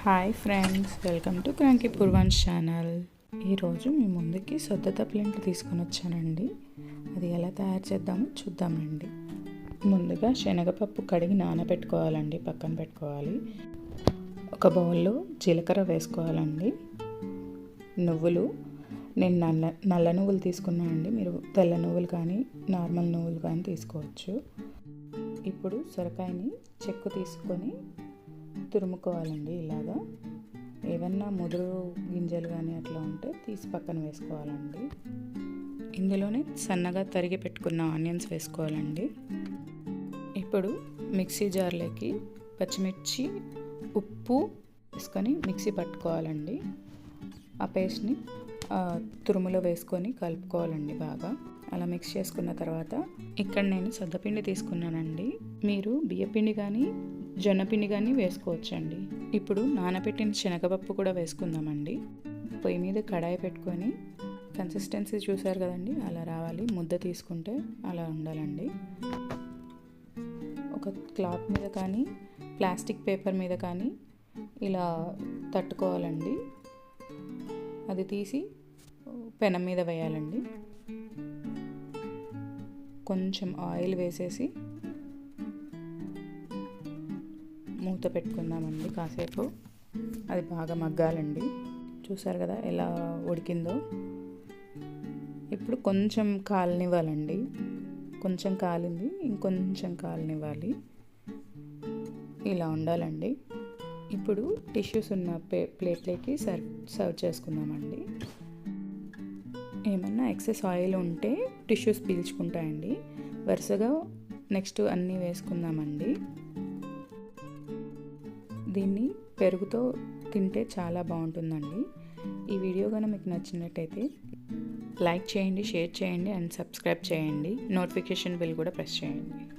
Hi friends, welcome to క్రాంకీ పూర్వాన్స్ channel. ఈరోజు మీ ముందుకి సొద్ద ప్లేంట్లు తీసుకొని వచ్చానండి. అది ఎలా తయారు చేద్దామో చూద్దామండి. ముందుగా శనగపప్పు కడిగి నానబెట్టుకోవాలండి, పక్కన పెట్టుకోవాలి. ఒక బౌల్లో జీలకర్ర వేసుకోవాలండి. నువ్వులు, నేను నల్ల నువ్వులు తీసుకున్నాను అండి. మీరు తెల్ల నువ్వులు కానీ నార్మల్ నువ్వులు కానీ తీసుకోవచ్చు. ఇప్పుడు సొరకాయని చెక్కు తీసుకొని తురుముకోవాలండి. ఇలాగా ఏమన్నా ముదురు గింజలు కానీ అట్లా ఉంటే తీసి పక్కన వేసుకోవాలండి. ఇందులోనే సన్నగా తరిగి పెట్టుకున్న ఆనియన్స్ వేసుకోవాలండి. ఇప్పుడు మిక్సీ జార్లోకి పచ్చిమిర్చి, ఉప్పు వేసుకొని మిక్సీ పట్టుకోవాలండి. ఆ పేస్ట్ని తురుములో వేసుకొని కలుపుకోవాలండి బాగా. అలా మిక్స్ చేసుకున్న తర్వాత ఇక్కడ నేను సద్దపిండి తీసుకున్నానండి. మీరు బియ్యపిండి కానీ జొన్నపిండి కానీ వేసుకోవచ్చండి. ఇప్పుడు నానబెట్టిన శనగపప్పు కూడా వేసుకుందామండి. పొయ్యి మీద కడాయి పెట్టుకొని కన్సిస్టెన్సీ చూసారు కదండి, అలా రావాలి. ముద్ద తీసుకుంటే అలా ఉండాలండి. ఒక క్లాత్ మీద కానీ ప్లాస్టిక్ పేపర్ మీద కానీ ఇలా తట్టుకోవాలండి. అది తీసి పెనం మీద వేయాలండి. కొంచెం ఆయిల్ వేసేసి మూత పెట్టుకుందామండి. కాసేపు అది బాగా మగ్గాలండి. చూసారు కదా ఎలా ఉడికిందో. ఇప్పుడు కొంచెం కాలనివ్వాలండి. కొంచెం కాలింది, ఇంకొంచెం కాలనివ్వాలి. ఇలా ఉండాలండి. ఇప్పుడు టిష్యూస్ ఉన్న ప్లేట్లోకి సర్వ్ చేసుకుందామండి. ఏమన్నా ఎక్సెస్ ఆయిల్ ఉంటే టిష్యూస్ పీల్చుకుంటాయండి. వరుసగా నెక్స్ట్ అన్నీ వేసుకుందామండి. దీన్ని పెరుగుతో తింటే చాలా బాగుంటుందండి. ఈ వీడియో కనుక మీకు నచ్చినట్టయితే లైక్ చేయండి, షేర్ చేయండి అండ్ సబ్స్క్రైబ్ చేయండి. నోటిఫికేషన్ బిల్ కూడా ప్రెస్ చేయండి.